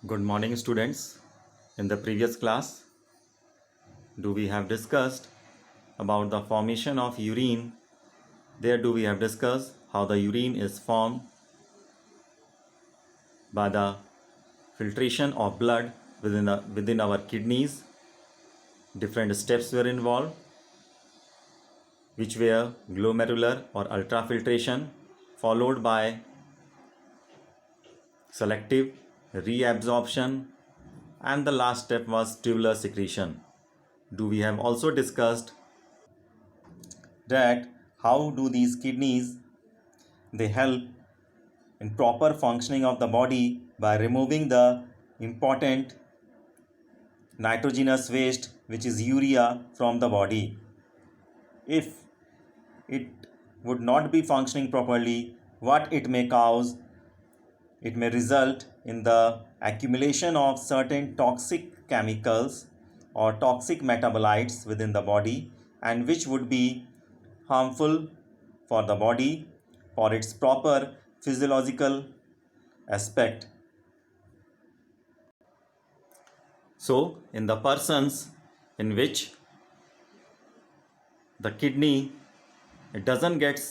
Good morning, students. In the previous class, we have discussed about the formation of urine. There we have discussed how the urine is formed by the filtration of blood within our kidneys. Different steps were involved, which were glomerular or ultrafiltration, followed by selective reabsorption, and the last step was tubular secretion. We have also discussed that how do these kidneys they help in proper functioning of the body by removing the important nitrogenous waste, which is urea, from the body. If it would not be functioning properly, what it may cause, it may result in the accumulation of certain toxic chemicals or toxic metabolites within the body, and which would be harmful for the body for its proper physiological aspect. So, in the persons in which the kidney it doesn't get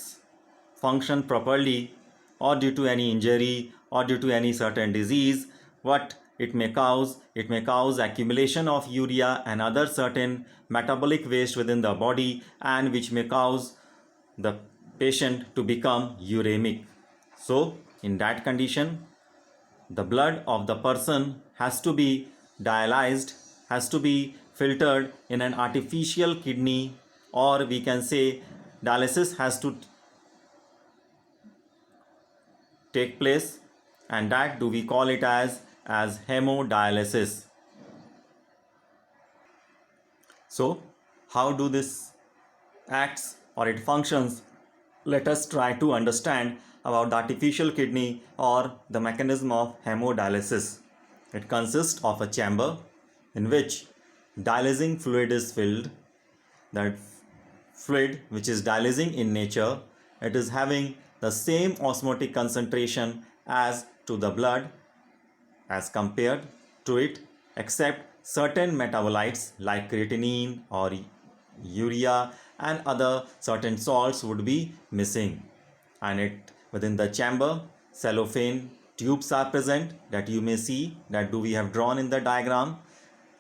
function properly, or due to any injury or due to any certain disease, what it may cause accumulation of urea and other certain metabolic waste within the body, and which may cause the patient to become uremic. So in that condition, the blood of the person has to be dialyzed, has to be filtered in an artificial kidney, or we can say dialysis has to take place, and that do we call it as hemodialysis. So how do this acts or it functions? Let us try to understand about the artificial kidney or the mechanism of hemodialysis. It consists of a chamber in which dialysing fluid is filled. That fluid, which is dialysing in nature, it is having the same osmotic concentration as to the blood as compared to it, except certain metabolites like creatinine or urea and other certain salts would be missing. And it within the chamber, cellophane tubes are present that you may see that we have drawn in the diagram.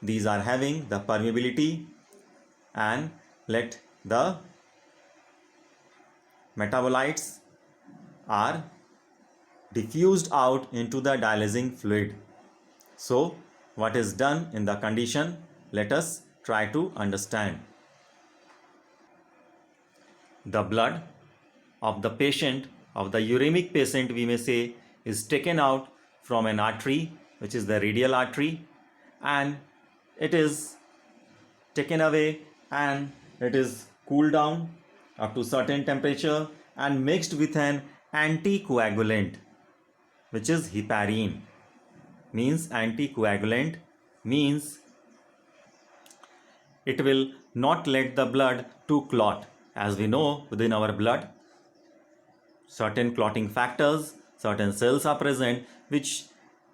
These are having the permeability, and let the metabolites are diffused out into the dialysing fluid. So what is done in the condition? Let us try to understand. The blood of the patient, of the uremic patient, we may say, is taken out from an artery, which is the radial artery, and it is taken away and it is cooled down up to certain temperature and mixed with an anticoagulant, which is heparin. Means anticoagulant means it will not let the blood to clot. As we know, within our blood certain clotting factors, certain cells are present which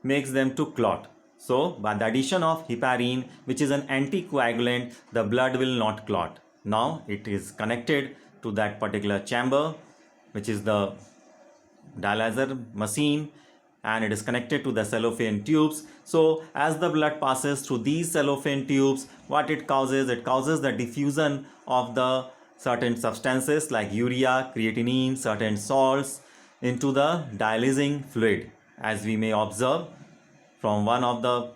makes them to clot. So by the addition of heparin, which is an anticoagulant, the blood will not clot. Now it is connected to that particular chamber, which is the dialyzer machine, and it is connected to the cellophane tubes. So as the blood passes through these cellophane tubes, what it causes the diffusion of the certain substances like urea, creatinine, certain salts into the dialysing fluid. As we may observe, from one of the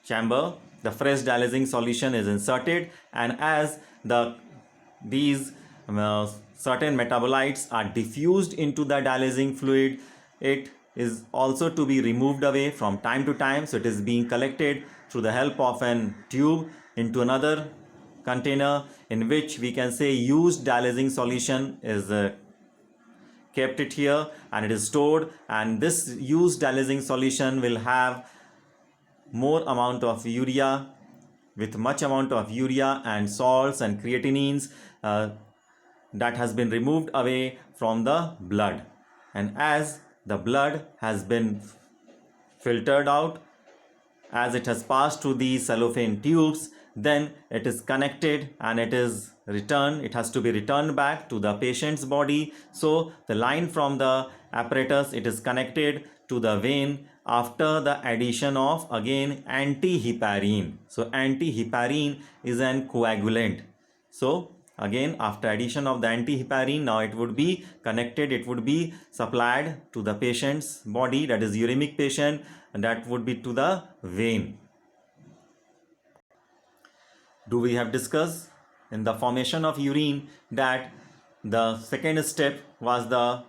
chamber, the fresh dialysing solution is inserted, and as these certain metabolites are diffused into the dialysing fluid, it is also to be removed away from time to time. So it is being collected through the help of an tube into another container, in which we can say used dialysing solution is kept it here, and it is stored, and this used dialysing solution will have more amount of urea, with much amount of urea and salts and creatinines that has been removed away from the blood. And as the blood has been filtered out, as it has passed through these cellophane tubes, then it is connected and it is returned. It has to be returned back to the patient's body. So the line from the apparatus, it is connected to the vein after the addition of again antiheparin. So antiheparin is an coagulant. So again, after addition of the antiheparin, now it would be connected, it would be supplied to the patient's body, that is uremic patient, and that would be to the vein. Do we have discussed in the formation of urine that the second step was the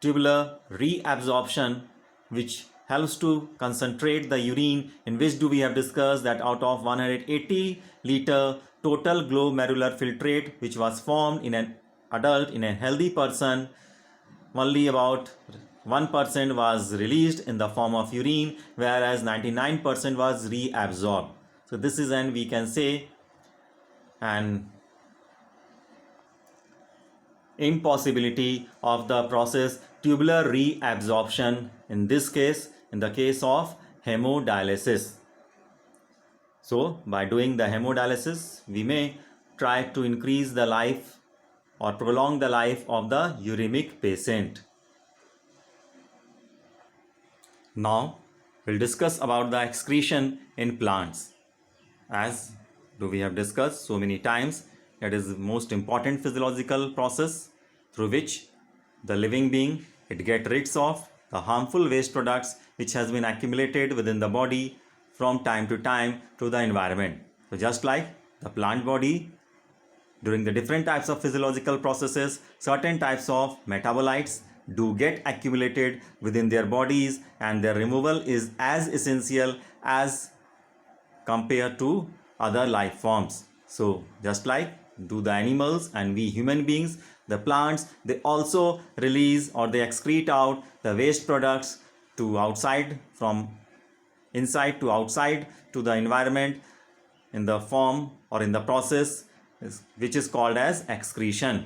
tubular reabsorption, which helps to concentrate the urine, in which do we have discussed that out of 180 liter total glomerular filtrate which was formed in an adult, in a healthy person, only about 1% was released in the form of urine, whereas 99% was reabsorbed. So this is an, we can say, an impossibility of the process tubular reabsorption, in this case, in the case of hemodialysis. So by doing the hemodialysis, we may try to increase the life or prolong the life of the uremic patient. Now we'll discuss about the excretion in plants. As we have discussed so many times, that is the most important physiological process through which the living being, it gets rid of the harmful waste products which has been accumulated within the body from time to time to the environment. So just like the plant body, during the different types of physiological processes, certain types of metabolites do get accumulated within their bodies, and their removal is as essential as compared to other life forms. So just like do the animals and we human beings, the plants, they also release or they excrete out the waste products to outside, from inside to outside to the environment, in the form or in the process which is called as excretion.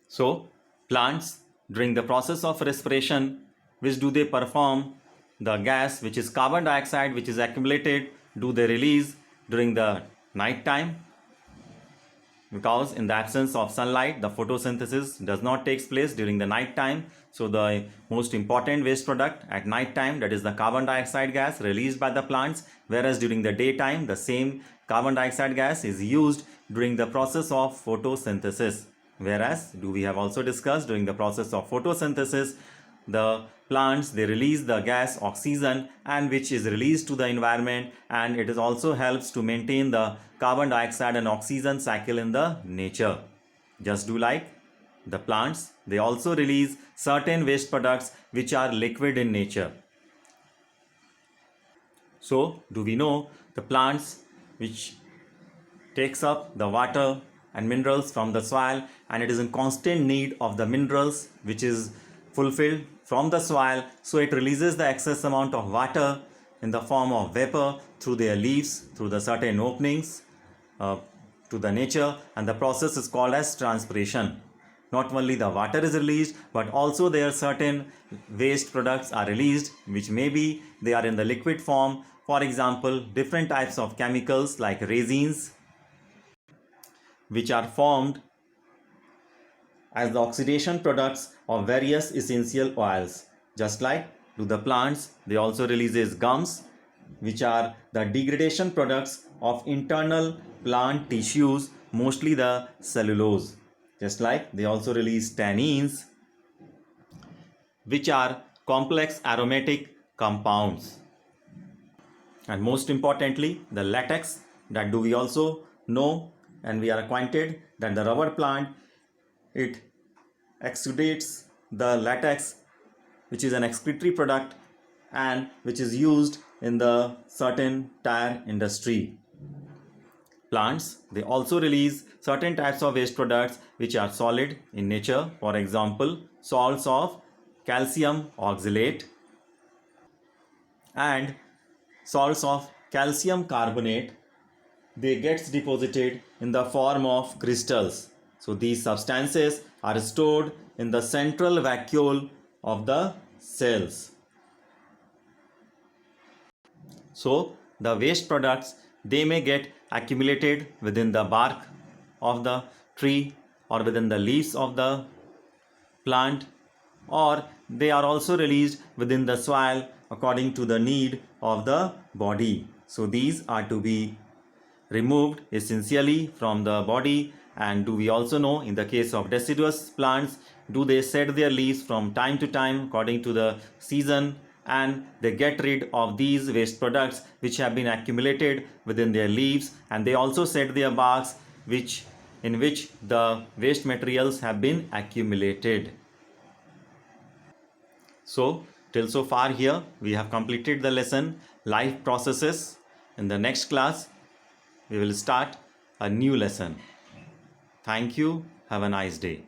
So plants, during the process of respiration, which do they perform, the gas which is carbon dioxide which is accumulated, do they release during the night time? Because in the absence of sunlight, the photosynthesis does not take place during the night time. So the most important waste product at night time, that is the carbon dioxide gas released by the plants, whereas during the daytime the same carbon dioxide gas is used during the process of photosynthesis. Whereas we have also discussed during the process of photosynthesis, the plants, they release the gas oxygen, and which is released to the environment, and it is also helps to maintain the carbon dioxide and oxygen cycle in the nature. Just do like the plants, they also release certain waste products which are liquid in nature. So do we know the plants which takes up the water and minerals from the soil, and it is in constant need of the minerals which is fulfilled from the soil, so it releases the excess amount of water in the form of vapor through their leaves, through the certain openings to the nature, and the process is called as transpiration. Not only the water is released, but also there are certain waste products are released which maybe they are in the liquid form. For example, different types of chemicals like resins, which are formed as the oxidation products of various essential oils. Just like do the plants, they also releases gums, which are the degradation products of internal plant tissues, mostly the cellulose. Just like they also release tannins, which are complex aromatic compounds. And most importantly, the latex, that do we also know and we are acquainted that the rubber plant, it exudates the latex, which is an excretory product and which is used in the certain tire industry. Plants, they also release certain types of waste products which are solid in nature. For example, salts of calcium oxalate and salts of calcium carbonate, they gets deposited in the form of crystals. So these substances are stored in the central vacuole of the cells. So the waste products, they may get accumulated within the bark of the tree or within the leaves of the plant, or they are also released within the soil according to the need of the body. So these are to be removed essentially from the body. And do we also know, in the case of deciduous plants, do they shed their leaves from time to time according to the season, and they get rid of these waste products which have been accumulated within their leaves, and they also shed their barks in which the waste materials have been accumulated. So till so far here we have completed the lesson life processes. In the next class we will start a new lesson. Thank you. Have a nice day.